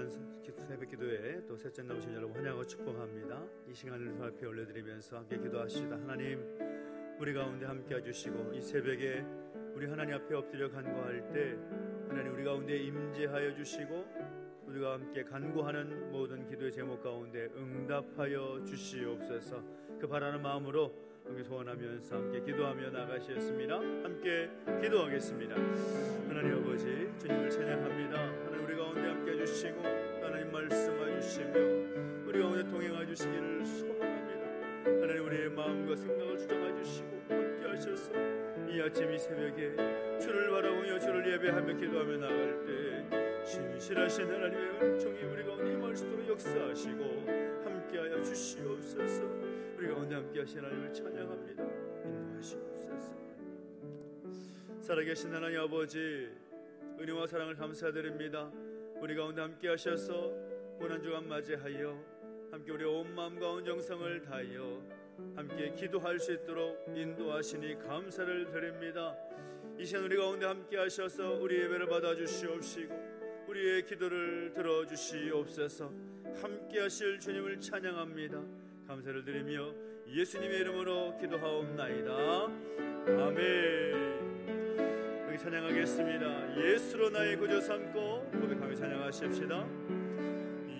귀한 새벽 기도에 또 셋째 나오신 여러분 환영하고 축복합니다. 이 시간을 주 앞에 올려드리면서 함께 기도하시다. 하나님, 우리 가운데 함께 해주시고 이 새벽에 우리 하나님 앞에 엎드려 간구할 때 하나님 우리 가운데 임재하여 주시고 우리가 함께 간구하는 모든 기도의 제목 가운데 응답하여 주시옵소서. 그 바라는 마음으로 함께 소원하면서 함께 기도하며 나가시겠습니다. 함께 기도하겠습니다. 하나님 아버지, 주님을 찬양합니다. 하나님 우리 가운데 함께 해주시고 하나님 말씀해 주시며 우리 가운데 동행해 주시기를 소망합니다. 하나님 우리의 마음과 생각을 주장해 주시고 함께 하셔서 이 아침 이 새벽에 주를 바라보며 주를 예배하며 기도하며 나갈 때 신실하신 하나님의 은총이 우리 가운데 임할 수 있도록 역사하시고 함께하여 주시옵소서. 우리 가운데 함께하신 하나님을 찬양합니다. 인도하시옵소서. 살아계신 하나님 아버지, 은혜와 사랑을 감사드립니다. 우리 가운데 함께하셔서 고난주간 맞이하여 함께 우리의 온 마음과 온 정성을 다하여 함께 기도할 수 있도록 인도하시니 감사를 드립니다. 이 시간 우리 가운데 함께하셔서 우리 예배를 받아주시옵시고 우리의 기도를 들어주시옵소서. 함께하실 주님을 찬양합니다. 감사를 드리며 예수님의 이름으로 기도하옵나이다. 아멘. 여기 찬양하겠습니다. 예수로 나의 구주 삼고 고백하며 찬양하십시다.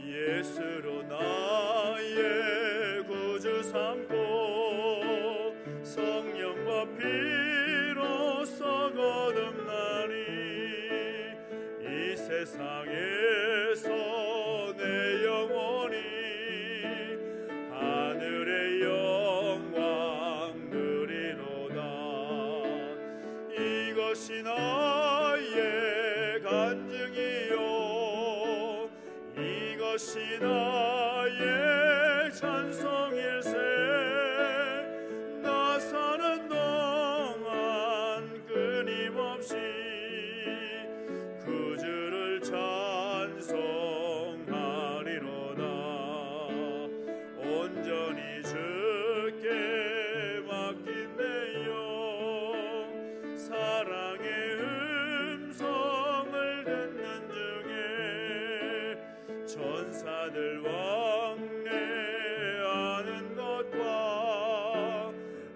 예수로 나의 구주 삼고 성령과 피로써 거듭나니 이 세상에서 내 영혼이 하늘의 영광 누리로다. 이것이 나의 간증이요 이것이 나의 찬송일세. 나 사는 동안 끊임없이 그 주를 찬송하리로다. 온전히 주께 맡긴 내 영 사랑의 음성을 듣는 중에 천사들 왕래하는 것과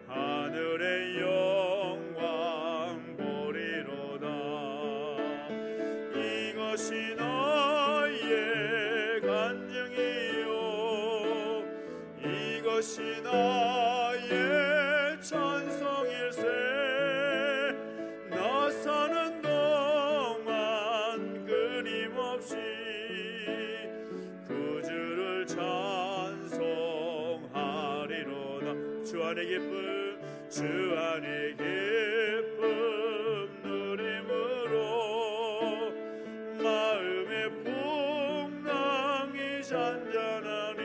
하늘의 영광 보리로다. 이것이 나의 간증이요 이것이 나의 찬송일세. 나 사는 동안 끊임없이 그 주를 찬송하리로다. 주 안의 기쁨 주 안의 기쁨 누림으로 마음의 풍랑이 잔잔하니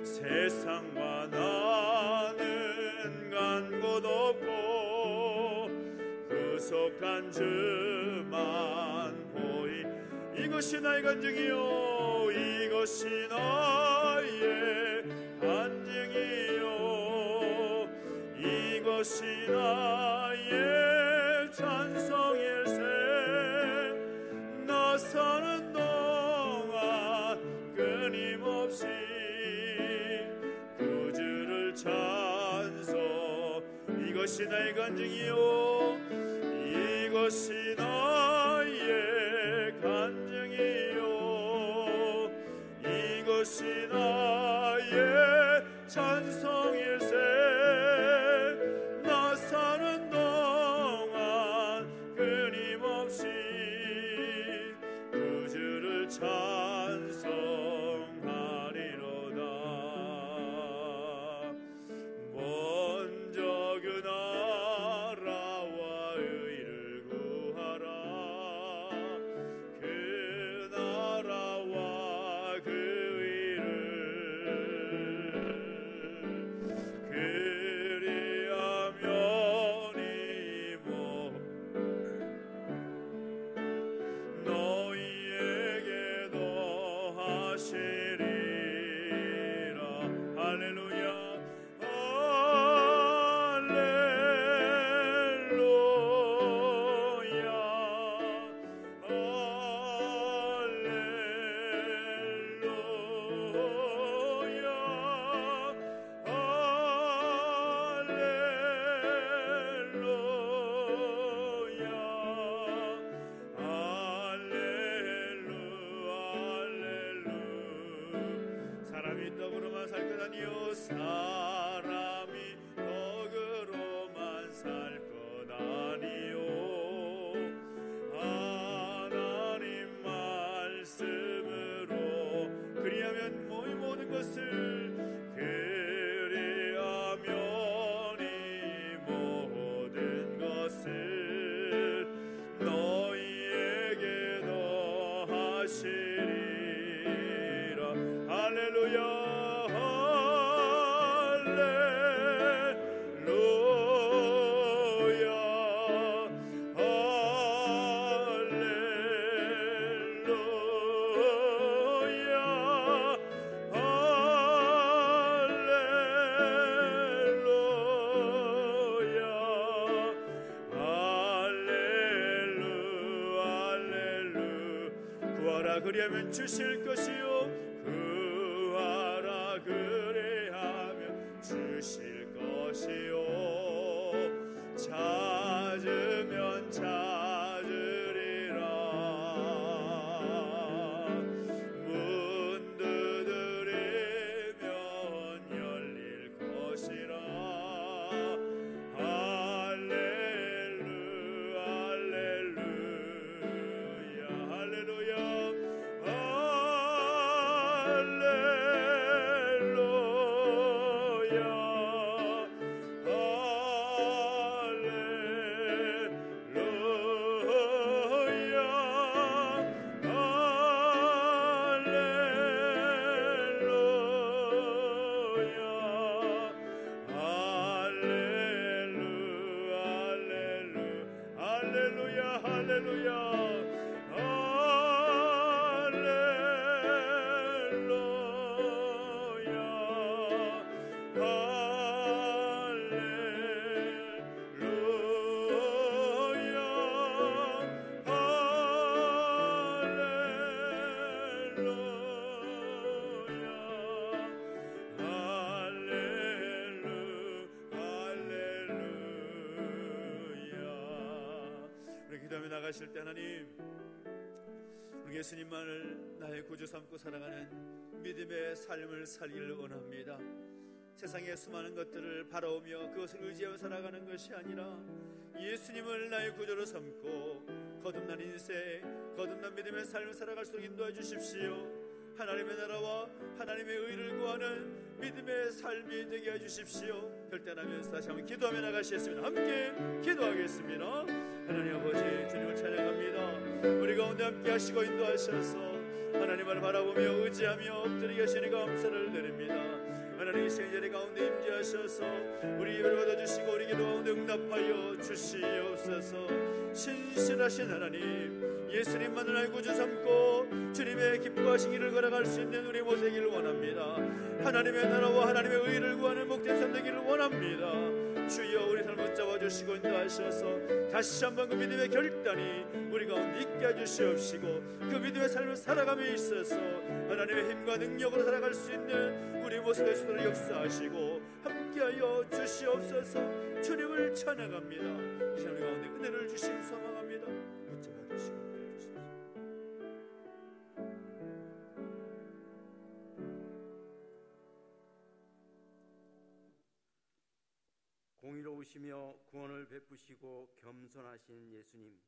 세상과 나는 간 곳 없고 구속한 주만 보이. 이것이 나의 간증이요 이것이 나의 간증이요 이것이 나의 찬송일세. 나 사는 동안 끊임없이 그 주를 찬송. 이것이 나의 간증이요 이것이 나의 간증이요 이것이 나의 찬송일세. 나 사는 동안 끊임없이 그 주를 찬송하리로다. 먼저 그 나라와 의를 구하라. 그 나라와 그 의를 것을 그리하면 이 모든 것을 너희에게 더하시리라. 할렐루야. 그리하면 주실 것이요 구하라 그리하면 주실 것이요 찾으면 찾으리라. 문 두드리면 열릴 것이라. 할렐루야 할렐루야 할렐루야. 나가실 때 하나님, 우리 예수님만을 나의 구주 삼고 살아가는 믿음의 삶을 살기를 원합니다. 세상의 수많은 것들을 바라오며 그것을 의지하며 살아가는 것이 아니라 예수님을 나의 구주로 삼고 거듭난 인생, 거듭난 믿음의 삶을 살아갈 수 있도록 인도해 주십시오. 하나님의 나라와 하나님의 의를 구하는 믿음의 삶이 되게 해주십시오. 결단하면서 다시 한번 기도하며 나가시겠습니다. 함께 기도하겠습니다. 하나님 아버지, 주님을 찬양합니다. 우리 가운데 함께 하시고 인도하셔서 하나님을 바라보며 의지하며 엎드리게 하시니 감사를 드립니다. 하나님 이 생전의 가운데 임재하셔서 우리 예배를 받아주시고 우리 기도 가운데 응답하여 주시옵소서. 신실하신 하나님, 예수님만을 나의 구주 삼고 주님의 기뻐하신 길을 걸어갈 수 있는 우리 모습 되기를 원합니다. 하나님의 나라와 하나님의 의를 구하는 목된 삶 되기를 원합니다. 주여 우리 삶을 잡아주시고 인도하셔서 다시 한번 그 믿음의 결단이 우리 가운데 있게 해주시옵시고 그 믿음의 삶을 살아감에 있어서 하나님의 힘과 능력으로 살아갈 수 있는 우리 모습 될 수 있도록 역사하시고 함께하여 주시옵소서. 주님을 찬양합니다. 이 시간 우리 가운데 은혜를 주시기 소망합니다. 붙잡아 주시고 함께해 주십시오. 공의로우시며 구원을 베푸시고 겸손하신 예수님,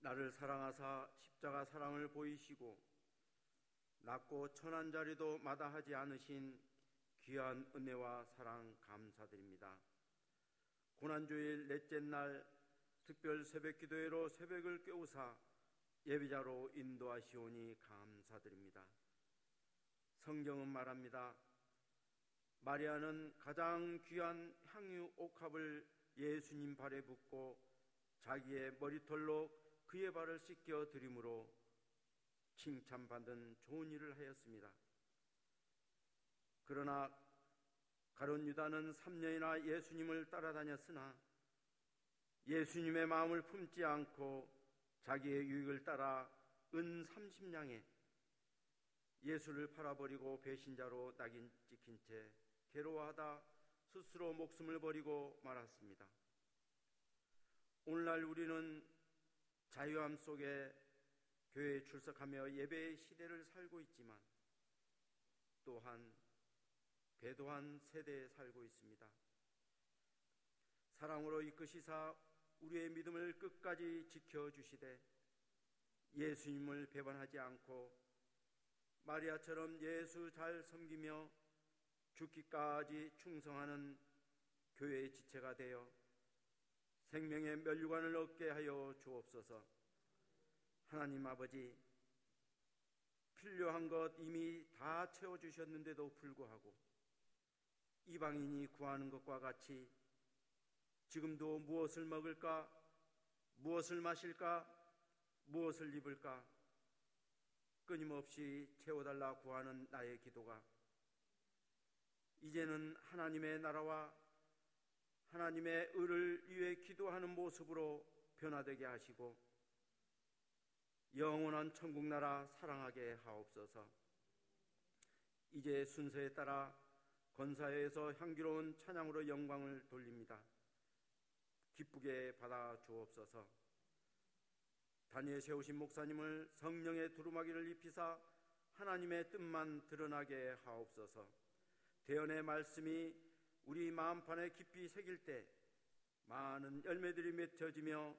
나를 사랑하사 십자가 사랑을 보이시고 낮고 천한 자리도 마다하지 않으신 귀한 은혜와 사랑 감사드립니다. 고난주일 넷째 날 특별 새벽 기도회로 새벽을 깨우사 예배자로 인도하시오니 감사드립니다. 성경은 말합니다. 마리아는 가장 귀한 향유 옥합을 예수님 발에 붓고 자기의 머리털로 그의 발을 씻겨 드림으로 칭찬받은 좋은 일을 하였습니다. 그러나 가룟 유다는 3년이나 예수님을 따라다녔으나 예수님의 마음을 품지 않고 자기의 유익을 따라 은 30냥에 예수를 팔아버리고 배신자로 낙인 찍힌 채 괴로워하다 스스로 목숨을 버리고 말았습니다. 오늘날 우리는 자유함 속에 교회에 출석하며 예배의 시대를 살고 있지만 또한 배도한 세대에 살고 있습니다. 사랑으로 이끄시사 우리의 믿음을 끝까지 지켜주시되 예수님을 배반하지 않고 마리아처럼 예수 잘 섬기며 죽기까지 충성하는 교회의 지체가 되어 생명의 멸류관을 얻게 하여 주옵소서. 하나님 아버지, 필요한 것 이미 다 채워주셨는데도 불구하고 이방인이 구하는 것과 같이 지금도 무엇을 먹을까, 무엇을 마실까, 무엇을 입을까 끊임없이 채워달라 구하는 나의 기도가 이제는 하나님의 나라와 하나님의 의를 위해 기도하는 모습으로 변화되게 하시고 영원한 천국 나라 사랑하게 하옵소서. 이제 순서에 따라 권사회에서 향기로운 찬양으로 영광을 돌립니다. 기쁘게 받아 주옵소서. 단위에 세우신 목사님을 성령의 두루마기를 입히사 하나님의 뜻만 드러나게 하옵소서. 대언의 말씀이 우리 마음판에 깊이 새길 때 많은 열매들이 맺혀지며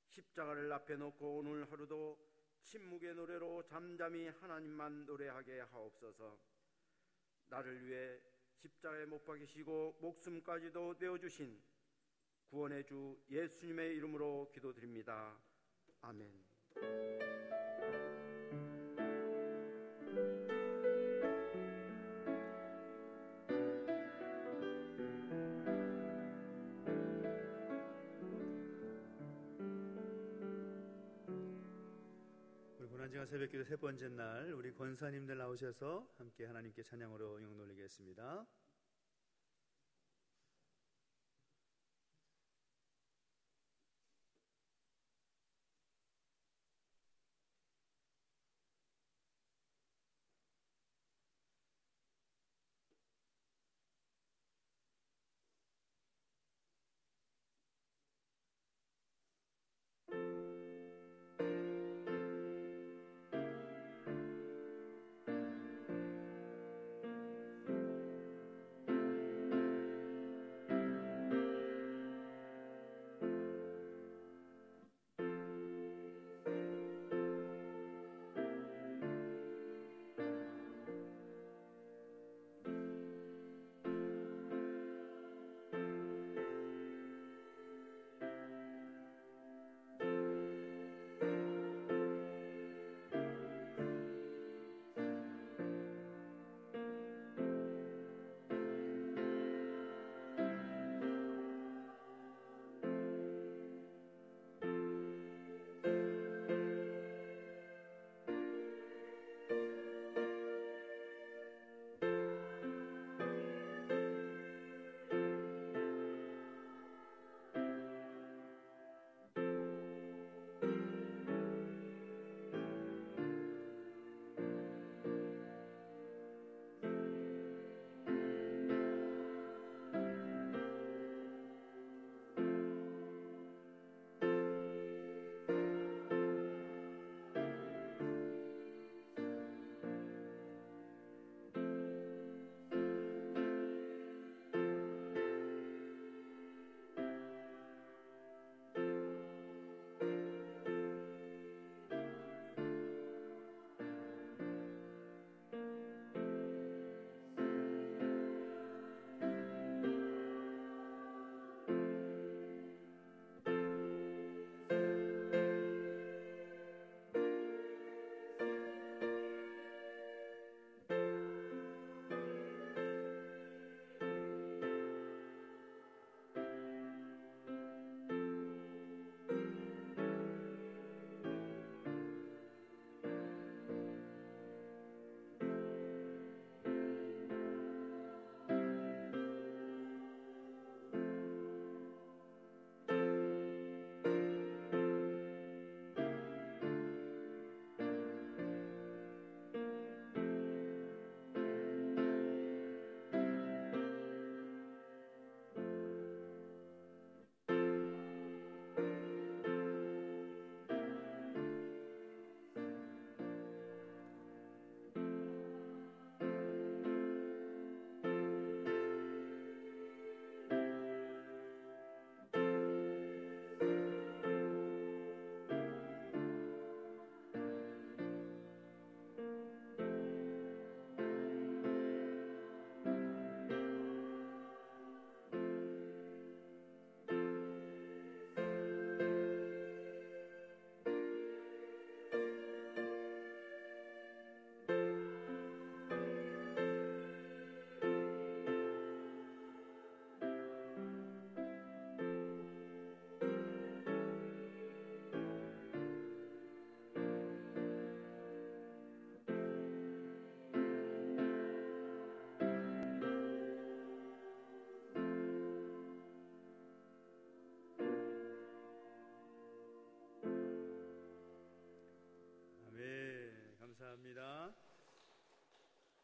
십자가를 앞에 놓고 오늘 하루도 침묵의 노래로 잠잠히 하나님만 노래하게 하옵소서. 나를 위해 십자가에 못 박이시고 목숨까지도 내어주신 구원의 주 예수님의 이름으로 기도드립니다. 아멘. 고난주간 새벽기도 세 번째 날 우리 권사님들 나오셔서 함께 하나님께 찬양으로 영광 돌리겠습니다.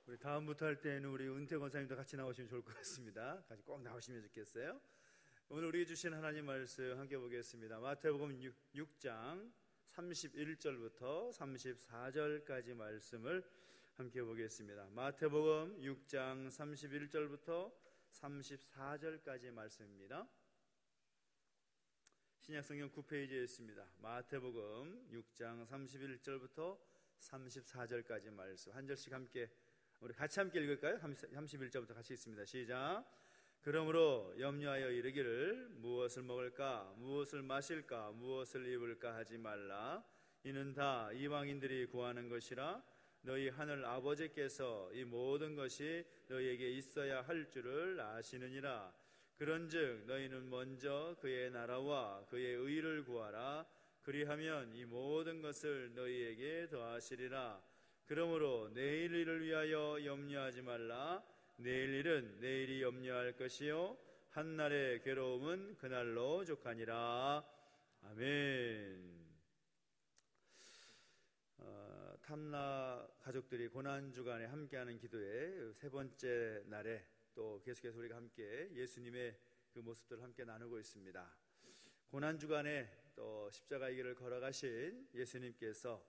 우리 다음부터 할 때는 우리 은퇴 권사님도 같이 나오시면 좋을 것 같습니다. 같이 꼭 나오시면 좋겠어요. 오늘 우리에게 주신 하나님 말씀 함께 보겠습니다. 마태복음 6장 31절부터 34절까지 말씀을 함께 보겠습니다. 마태복음 6장 31절부터 34절까지 말씀입니다. 신약성경 9페이지에 있습니다. 마태복음 6장 31절부터 34절까지 말씀 한 절씩 함께 우리 같이 함께 읽을까요? 31절부터 같이 읽습니다. 시작. 그러므로 염려하여 이르기를 무엇을 먹을까 무엇을 마실까 무엇을 입을까 하지 말라. 이는 다 이방인들이 구하는 것이라. 너희 하늘 아버지께서 이 모든 것이 너희에게 있어야 할 줄을 아시느니라. 그런즉 너희는 먼저 그의 나라와 그의 의를 구하라. 그리하면 이 모든 것을 너희에게 더하시리라. 그러므로 내일 일을 위하여 염려하지 말라. 내일 일은 내일이 염려할 것이요 한날의 괴로움은 그날로 족하니라. 아멘. 탐라 가족들이 고난주간에 함께하는 기도의 세 번째 날에 또 계속해서 우리가 함께 예수님의 그 모습들을 함께 나누고 있습니다. 고난주간에 또 십자가의 길을 걸어가신 예수님께서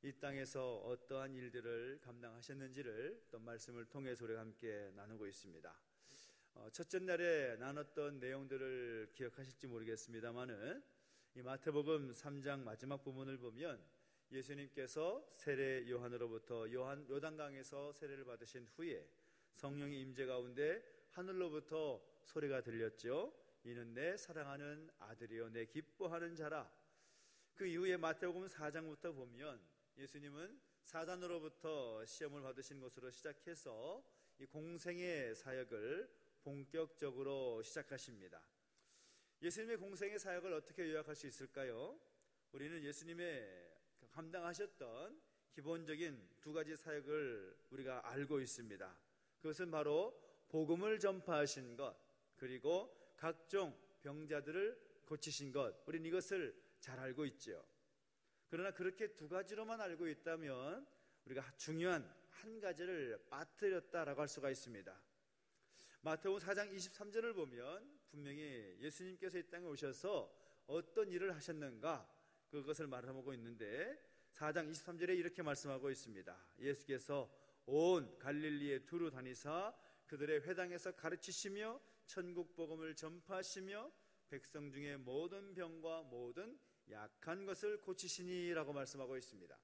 이 땅에서 어떠한 일들을 감당하셨는지를 또 말씀을 통해서 우리가 함께 나누고 있습니다. 첫째 날에 나눴던 내용들을 기억하실지 모르겠습니다만은 이 마태복음 3장 마지막 부분을 보면 예수님께서 세례 요한으로부터 요단강에서 세례를 받으신 후에 성령의 임재 가운데 하늘로부터 소리가 들렸죠. 이는 내 사랑하는 아들이요 내 기뻐하는 자라. 그 이후에 마태복음 4장부터 보면 예수님은 사단으로부터 시험을 받으신 것으로 시작해서 이 공생의 사역을 본격적으로 시작하십니다. 예수님의 공생의 사역을 어떻게 요약할 수 있을까요? 우리는 예수님의 감당하셨던 기본적인 두 가지 사역을 우리가 알고 있습니다. 그것은 바로 복음을 전파하신 것, 그리고 각종 병자들을 고치신 것, 우리는 이것을 잘 알고 있죠. 그러나 그렇게 두 가지로만 알고 있다면 우리가 중요한 한 가지를 빠뜨렸다라고 할 수가 있습니다. 마태복음 4장 23절을 보면 분명히 예수님께서 이 땅에 오셔서 어떤 일을 하셨는가 그것을 말하고 있는데 4장 23절에 이렇게 말씀하고 있습니다. 예수께서 온 갈릴리에 두루 다니사 그들의 회당에서 가르치시며 천국 복음을 전파하시며 백성 중에 모든 병과 모든 약한 것을 고치시니라고 말씀하고 있습니다.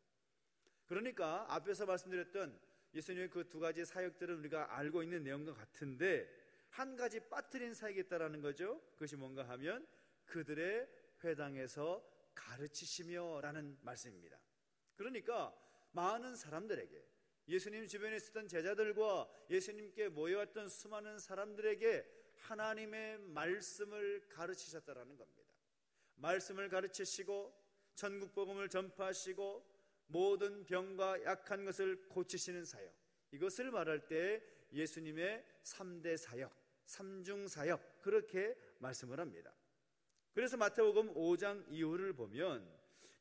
그러니까 앞에서 말씀드렸던 예수님의 그 두 가지 사역들은 우리가 알고 있는 내용과 같은데 한 가지 빠뜨린 사역이 있다라는 거죠. 그것이 뭔가 하면 그들의 회당에서 가르치시며 라는 말씀입니다. 그러니까 많은 사람들에게 예수님 주변에 있었던 제자들과 예수님께 모여왔던 수많은 사람들에게 하나님의 말씀을 가르치셨다라는 겁니다. 말씀을 가르치시고 천국 복음을 전파하시고 모든 병과 약한 것을 고치시는 사역, 이것을 말할 때 예수님의 3대 사역, 3중 사역 그렇게 말씀을 합니다. 그래서 마태복음 5장 이후를 보면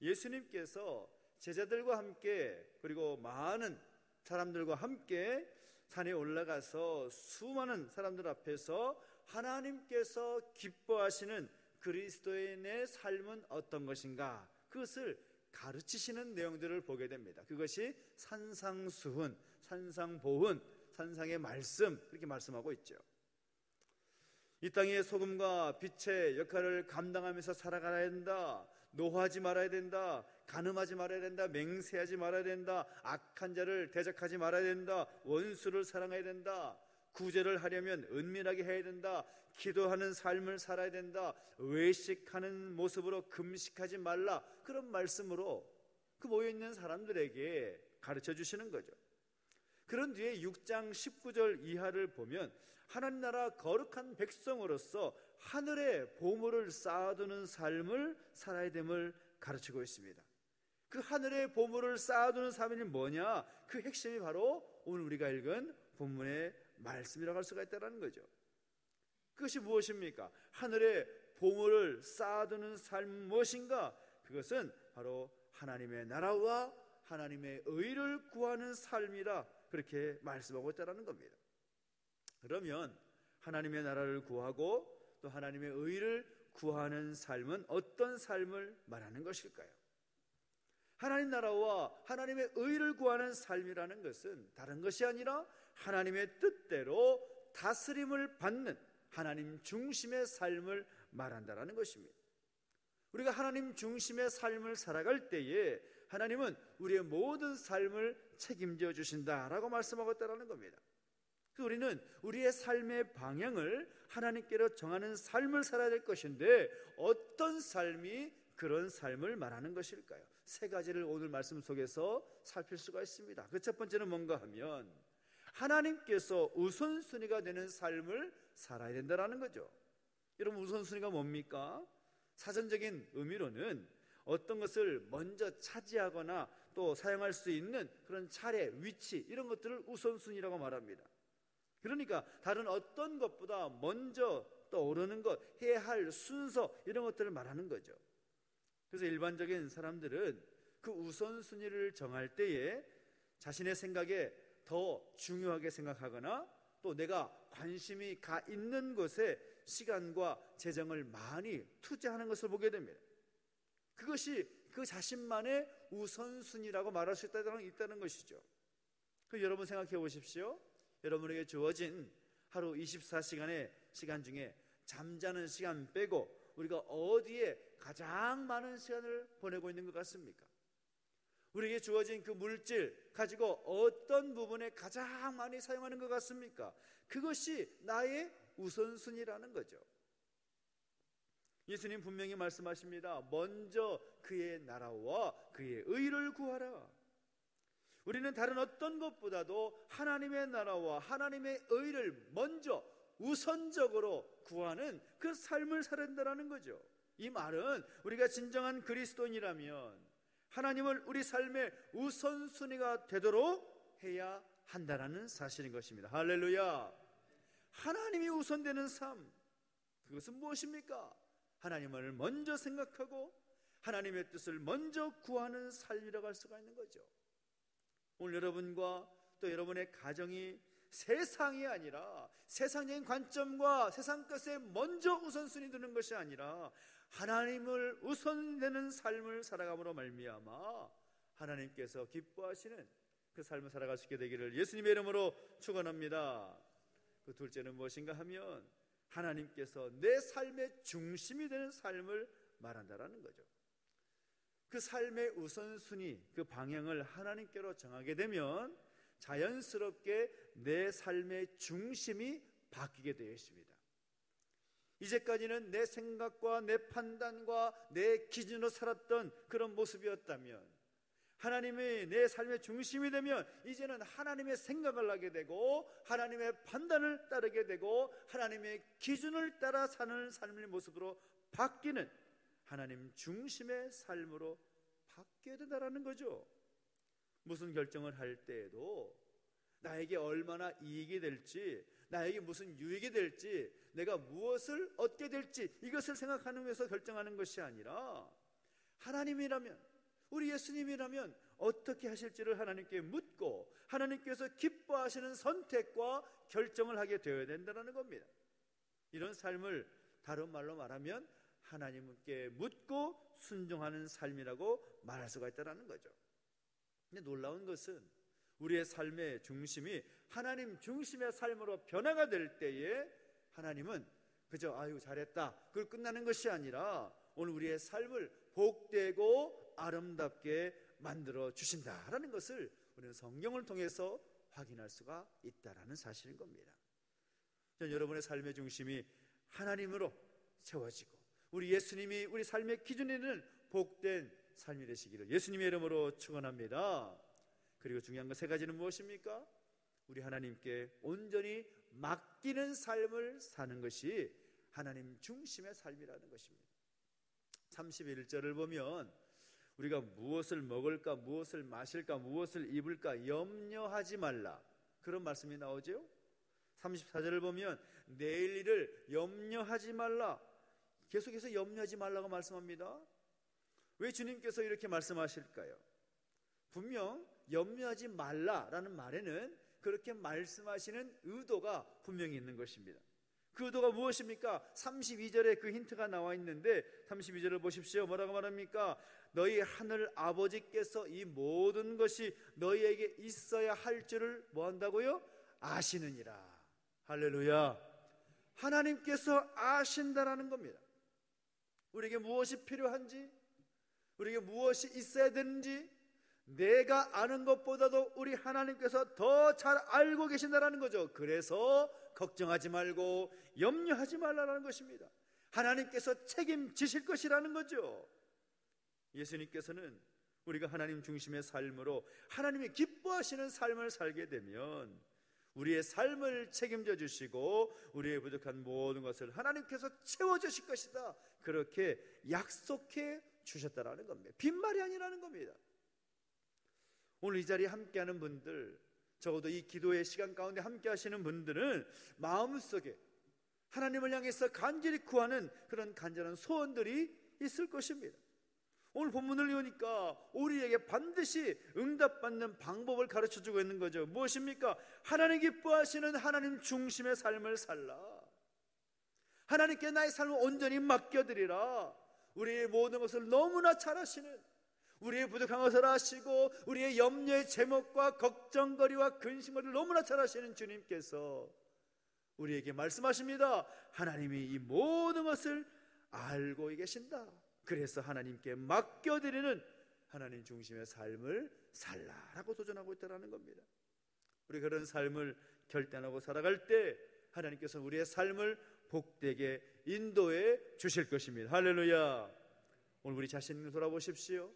예수님께서 제자들과 함께 그리고 많은 사람들과 함께 산에 올라가서 수많은 사람들 앞에서 하나님께서 기뻐하시는 그리스도인의 삶은 어떤 것인가 그것을 가르치시는 내용들을 보게 됩니다. 그것이 산상수훈, 산상보훈, 산상의 말씀 그렇게 말씀하고 있죠. 이 땅의 소금과 빛의 역할을 감당하면서 살아가야 된다. 노하지 말아야 된다. 간음하지 말아야 된다. 맹세하지 말아야 된다. 악한 자를 대적하지 말아야 된다. 원수를 사랑해야 된다. 구제를 하려면 은밀하게 해야 된다. 기도하는 삶을 살아야 된다. 외식하는 모습으로 금식하지 말라. 그런 말씀으로 그 모여있는 사람들에게 가르쳐 주시는 거죠. 그런 뒤에 6장 19절 이하를 보면 하나님 나라 거룩한 백성으로서 하늘의 보물을 쌓아두는 삶을 살아야 됨을 가르치고 있습니다. 그 하늘의 보물을 쌓아두는 삶이 뭐냐? 그 핵심이 바로 오늘 우리가 읽은 본문의 말씀이라고 할 수가 있다는 거죠. 그것이 무엇입니까? 하늘의 보물을 쌓아두는 삶 무엇인가? 그것은 바로 하나님의 나라와 하나님의 의를 구하는 삶이라 그렇게 말씀하고 있다는 겁니다. 그러면 하나님의 나라를 구하고 또 하나님의 의를 구하는 삶은 어떤 삶을 말하는 것일까요? 하나님 나라와 하나님의 의를 구하는 삶이라는 것은 다른 것이 아니라 하나님의 뜻대로 다스림을 받는 하나님 중심의 삶을 말한다는 것입니다. 우리가 하나님 중심의 삶을 살아갈 때에 하나님은 우리의 모든 삶을 책임져 주신다라고 말씀하고 있다는 겁니다. 우리는 우리의 삶의 방향을 하나님께로 정하는 삶을 살아야 될 것인데 어떤 삶이 그런 삶을 말하는 것일까요? 세 가지를 오늘 말씀 속에서 살필 수가 있습니다. 그 첫 번째는 뭔가 하면 하나님께서 우선순위가 되는 삶을 살아야 된다는 거죠. 여러분, 우선순위가 뭡니까? 사전적인 의미로는 어떤 것을 먼저 차지하거나 또 사용할 수 있는 그런 차례, 위치 이런 것들을 우선순위라고 말합니다. 그러니까 다른 어떤 것보다 먼저 떠오르는 것, 해야 할 순서 이런 것들을 말하는 거죠. 그래서 일반적인 사람들은 그 우선순위를 정할 때에 자신의 생각에 더 중요하게 생각하거나 또 내가 관심이 가 있는 것에 시간과 재정을 많이 투자하는 것을 보게 됩니다. 그것이 그 자신만의 우선순위라고 말할 수 있다는 것이죠. 여러분 생각해 보십시오. 여러분에게 주어진 하루 24시간의 시간 중에 잠자는 시간 빼고 우리가 어디에 가장 많은 시간을 보내고 있는 것 같습니까? 우리에게 주어진 그 물질 가지고 어떤 부분에 가장 많이 사용하는 것 같습니까? 그것이 나의 우선순위라는 거죠. 예수님 분명히 말씀하십니다. 먼저 그의 나라와 그의 의를 구하라. 우리는 다른 어떤 것보다도 하나님의 나라와 하나님의 의를 먼저 우선적으로 구하는 그 삶을 살아야 된다는 거죠. 이 말은 우리가 진정한 그리스도인이라면 하나님을 우리 삶의 우선순위가 되도록 해야 한다는 사실인 것입니다. 할렐루야. 하나님이 우선되는 삶, 그것은 무엇입니까? 하나님을 먼저 생각하고 하나님의 뜻을 먼저 구하는 삶이라고 할 수가 있는 거죠. 오늘 여러분과 또 여러분의 가정이 세상이 아니라 세상적인 관점과 세상 것에 먼저 우선순위 두는 것이 아니라 하나님을 우선되는 삶을 살아감으로 말미암아 하나님께서 기뻐하시는 그 삶을 살아갈 수 있게 되기를 예수님의 이름으로 축원합니다. 그 둘째는 무엇인가 하면 하나님께서 내 삶의 중심이 되는 삶을 말한다라는 거죠. 그 삶의 우선순위, 그 방향을 하나님께로 정하게 되면 자연스럽게 내 삶의 중심이 바뀌게 되어 있습니다. 이제까지는 내 생각과 내 판단과 내 기준으로 살았던 그런 모습이었다면 하나님이 내 삶의 중심이 되면 이제는 하나님의 생각을 하게 되고 하나님의 판단을 따르게 되고 하나님의 기준을 따라 사는 삶의 모습으로 바뀌는 하나님 중심의 삶으로 바뀌어야 된다는 거죠. 무슨 결정을 할 때에도 나에게 얼마나 이익이 될지, 나에게 무슨 유익이 될지, 내가 무엇을 얻게 될지 이것을 생각하면서 결정하는 것이 아니라 하나님이라면, 우리 예수님이라면 어떻게 하실지를 하나님께 묻고 하나님께서 기뻐하시는 선택과 결정을 하게 되어야 된다는 겁니다. 이런 삶을 다른 말로 말하면 하나님께 묻고 순종하는 삶이라고 말할 수가 있다는 거죠. 근데 놀라운 것은 우리의 삶의 중심이 하나님 중심의 삶으로 변화가 될 때에 하나님은 그저 아유 잘했다 그걸 끝나는 것이 아니라 오늘 우리의 삶을 복되고 아름답게 만들어 주신다라는 것을 우리는 성경을 통해서 확인할 수가 있다라는 사실인 겁니다. 여러분의 삶의 중심이 하나님으로 세워지고 우리 예수님이 우리 삶의 기준에는 복된 삶이 되시기를 예수님의 이름으로 축원합니다. 그리고 중요한 것 세 가지는 무엇입니까? 우리 하나님께 온전히 맡기는 삶을 사는 것이 하나님 중심의 삶이라는 것입니다. 31절을 보면 우리가 무엇을 먹을까, 무엇을 마실까, 무엇을 입을까 염려하지 말라 그런 말씀이 나오죠. 34절을 보면 내일 일을 염려하지 말라, 계속해서 염려하지 말라고 말씀합니다. 왜 주님께서 이렇게 말씀하실까요? 분명 염려하지 말라라는 말에는 그렇게 말씀하시는 의도가 분명히 있는 것입니다. 그 의도가 무엇입니까? 32절에 그 힌트가 나와 있는데 32절을 보십시오. 뭐라고 말합니까? 너희 하늘 아버지께서 이 모든 것이 너희에게 있어야 할 줄을 뭐 한다고요? 아시느니라. 할렐루야. 하나님께서 아신다라는 겁니다. 우리에게 무엇이 필요한지, 우리에게 무엇이 있어야 되는지 내가 아는 것보다도 우리 하나님께서 더 잘 알고 계신다라는 거죠. 그래서 걱정하지 말고 염려하지 말라는 것입니다. 하나님께서 책임지실 것이라는 거죠. 예수님께서는 우리가 하나님 중심의 삶으로 하나님이 기뻐하시는 삶을 살게 되면 우리의 삶을 책임져 주시고 우리의 부족한 모든 것을 하나님께서 채워주실 것이다, 그렇게 약속해 주셨다라는 겁니다. 빈말이 아니라는 겁니다. 오늘 이 자리에 함께하는 분들, 적어도 이 기도의 시간 가운데 함께 하시는 분들은 마음속에 하나님을 향해서 간절히 구하는 그런 간절한 소원들이 있을 것입니다. 오늘 본문을 보니까 우리에게 반드시 응답받는 방법을 가르쳐주고 있는 거죠. 무엇입니까? 하나님 기뻐하시는 하나님 중심의 삶을 살라. 하나님께 나의 삶을 온전히 맡겨드리라. 우리의 모든 것을 너무나 잘 아시는, 우리의 부족한 것을 아시고 우리의 염려의 제목과 걱정거리와 근심거리를 너무나 잘 아시는 주님께서 우리에게 말씀하십니다. 하나님이 이 모든 것을 알고 계신다. 그래서 하나님께 맡겨드리는 하나님 중심의 삶을 살라라고 도전하고 있다는 겁니다. 우리 그런 삶을 결단하고 살아갈 때 하나님께서 우리의 삶을 복되게 인도해 주실 것입니다. 할렐루야. 오늘 우리 자신을 돌아보십시오.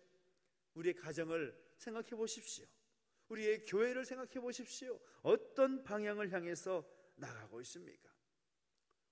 우리의 가정을 생각해 보십시오. 우리의 교회를 생각해 보십시오. 어떤 방향을 향해서 나가고 있습니까?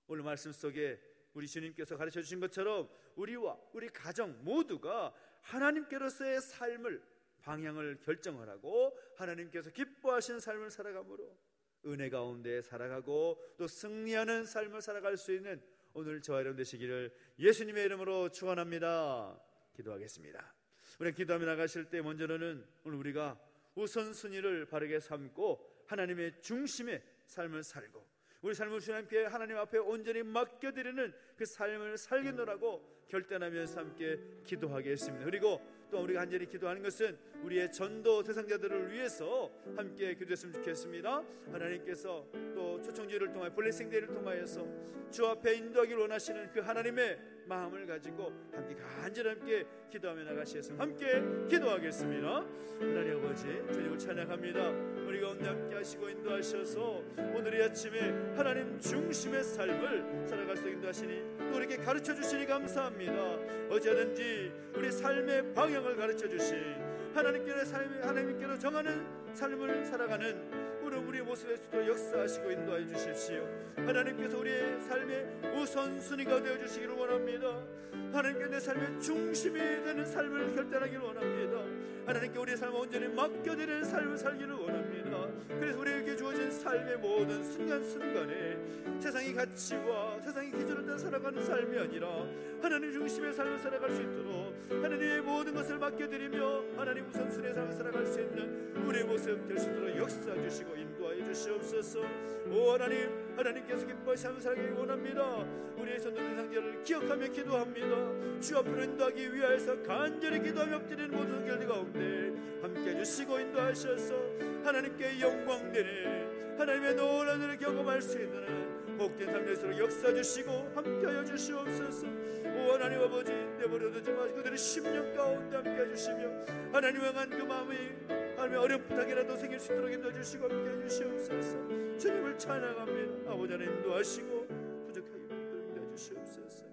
오늘 말씀 속에 우리 주님께서 가르쳐 주신 것처럼 우리와 우리 가정 모두가 하나님께로서의 삶을, 방향을 결정을 하고 하나님께서 기뻐하시는 삶을 살아가므로 은혜 가운데 살아가고 또 승리하는 삶을 살아갈 수 있는 오늘 저와 여러분 되시기를 예수님의 이름으로 축원합니다. 기도하겠습니다. 우리 기도하며 나가실 때 먼저는 오늘 우리가 우선순위를 바르게 삼고 하나님의 중심의 삶을 살고 우리 삶을 주님께 하나님 앞에 온전히 맡겨드리는 그 삶을 살겠노라고 결단하면서 함께 기도하겠습니다. 그리고 또 우리가 간절히 기도하는 것은 우리의 전도 대상자들을 위해서 함께 기도했으면 좋겠습니다. 하나님께서 또 초청지를 통하여 블레싱데이를 통하여서 주 앞에 인도하기를 원하시는 그 하나님의 마음을 가지고 함께 간절히 함께 기도하며 나가시겠습니다. 함께 기도하겠습니다. 하나님 아버지, 주님을 찬양합니다. 우리 가운데 함께 하시고 인도하셔서 오늘 이 아침에 하나님 중심의 삶을 살아갈 수 있게 인도하시니 또 우리에게 가르쳐 주시니 감사합니다. 어찌하든지 우리 삶의 방향을 가르쳐 주신 하나님께로 정하는 삶을 살아가는 우리의 모습에서도 역사하시고 인도하여 주십시오. 하나님께서 우리의 삶의 우선순위가 되어주시기를 원합니다. 하나님께 내 삶의 중심이 되는 삶을 결단하기를 원합니다. 하나님께 우리의 삶을 온전히 맡겨드리는 삶을 살기를 원합니다. 그래서 우리에게 주어진 삶의 모든 순간순간에 세상의 가치와 세상의 기준을 따라 살아가는 삶이 아니라 하나님 중심의 삶을 살아갈 수 있도록 하나님의 모든 것을 맡겨드리며 하나님 우선순위의 삶을 살아갈 수 있는 우리의 모습 될 수 있도록 역사해 주시고 인도하여 주시옵소서. 오 하나님께서 기뻐하시 삶을 살기 원합니다. 우리의 전도 대상자를 기억하며 기도합니다. 주 앞으로 인도하기 위하여서 간절히 기도하며 엎드리는 모든 결들 가운데 함께 해주시고 인도하셔서 하나님께 영광되는 하나님의 놀라운 일을 경험할 수 있는 복된 삶 되도록 역사해 주시고 함께하여 주시옵소서. 오 하나님 아버지, 내버려두지 마시고 그들의 심령 가운데 함께해 주시며 하나님 향한 그 마음이 하나님의 어려운 부탁이라도 생길 수 있도록 인도해 주시고 함께해 주시옵소서. 주님을 찬양합니다. 아버지 하나님 인도하시고 부족하게 인도해 주시옵소서.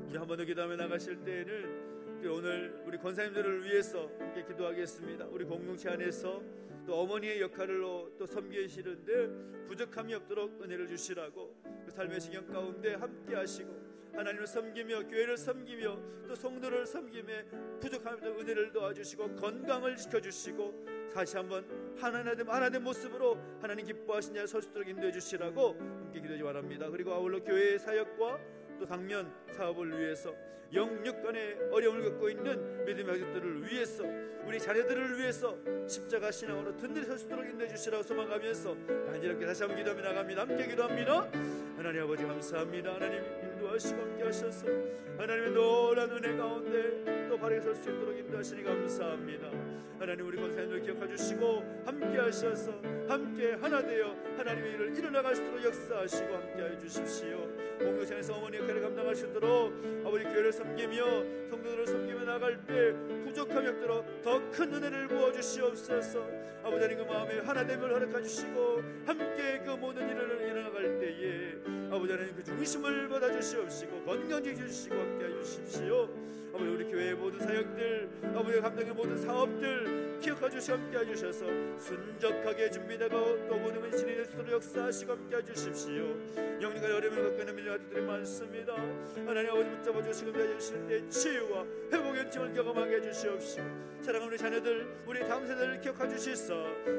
우리 한 번 더 기도하며 나가실 때에는 오늘 우리 권사님들을 위해서 함께 기도하겠습니다. 우리 공동체 안에서 또 어머니의 역할로 또 섬기시는데 부족함이 없도록 은혜를 주시라고 그 삶의 지경 가운데 함께 하시고 하나님을 섬기며 교회를 섬기며 또 성도를 섬기며 부족함이 없도록 은혜를 도와주시고 건강을 지켜주시고 다시 한번 하나된 모습으로 하나님 기뻐하신 자를 설 수 있도록 인도해 주시라고 함께 기도하지 바랍니다. 그리고 아울러 교회의 사역과 또 당면 사업을 위해서 영육 간의 어려움을 겪고 있는 믿음의 가족들을 위해서 우리 자녀들을 위해서 십자가 신앙으로 든든히 설 수 있도록 인도해 주시라고 소망하면서 간절하게 다시 한번 기도하며 나갑니다. 함께 기도합니다. 하나님 아버지 감사합니다. 하나님 인도하시고 함께 하셔서 하나님의 놀라운 은혜 가운데 또 바르게 설 수 있도록 인도하시니 감사합니다. 하나님 우리 권사님들 기억해 주시고 함께 하셔서 함께 하나 되어 하나님의 일을 이뤄나갈 수 있도록 역사하시고 함께 해 주십시오. 공동체에서 어머니 역할을 감당할 수 있도록 아버지 교회를 섬기며 성도들을 섬기며 나갈 때 부족함이 없도록 더 큰 은혜를 부어주시옵소서. 아버지 하나님 그 마음에 하나됨을 허락해 주시고 함께 그 모든 일을 이뤄나갈 때에 아버지 하나님 그 중심을 받아주시옵시고 건강해 주시고 함께 해주십시오. 아버지 우리 교회의 모든 사역들 아버지 감당의 모든 사업들 기억해 주시고 함께 해주셔서 순적하게 준비되고 또 모든 은신이 될 수 있도록 역사하시고 함께 해주십시오. 영리가 어려움을 겪고 있는 믿음의 아들들이 많습니다. 하나님 아버지 붙잡아 주시고 해주실 때 치유와 회복의 은총을 경험하게 해주시옵시고 사랑하는 우리 자녀들 우리 다음 세대를 기억해 주시사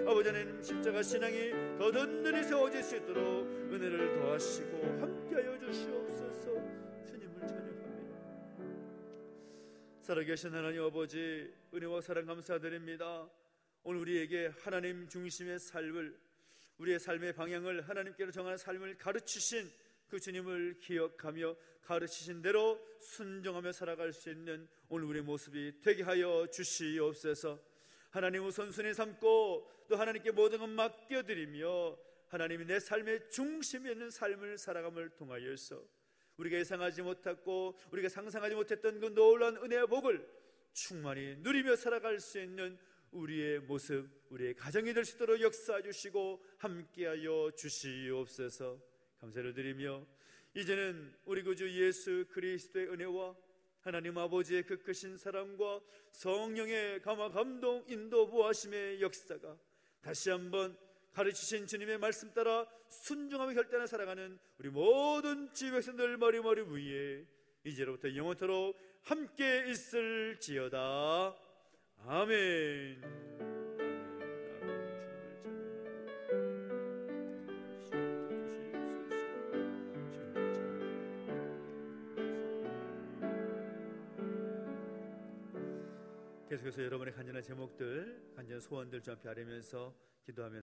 아버지 하나님 십자가 신앙이 더 든든히 세워질 수 있도록 은혜를 더하시고 함께하여 주시옵소서. 주님을 찬양합니다. 살아계신 하나님 아버지 은혜와 사랑 감사드립니다. 오늘 우리에게 하나님 중심의 삶을 우리의 삶의 방향을 하나님께로 정하는 삶을 가르치신 그 주님을 기억하며 가르치신 대로 순종하며 살아갈 수 있는 오늘 우리의 모습이 되게 하여 주시옵소서. 하나님 우선순위 삼고 또 하나님께 모든 것 맡겨드리며 하나님이 내 삶의 중심에 있는 삶을 살아감을 통하여서 우리가 예상하지 못했고 우리가 상상하지 못했던 그 놀라운 은혜와 복을 충만히 누리며 살아갈 수 있는 우리의 모습 우리의 가정이 될 수 있도록 역사해 주시고 함께하여 주시옵소서. 감사를 드리며 이제는 우리 구주 예수 그리스도의 은혜와 하나님 아버지의 그 크신 사랑과 성령의 감화 감동 인도 보하심의 역사가 다시 한번 가르치신 주님의 말씀 따라 순종하며 결단을 살아가는 우리 모든 주의 백성들 머리머리 위에 이제로부터 영원토록 함께 있을지어다. 아멘. 계속해서 여러분의 간절한 제목들 간절한 소원들 좀 앞에 아뢰면서 기도하면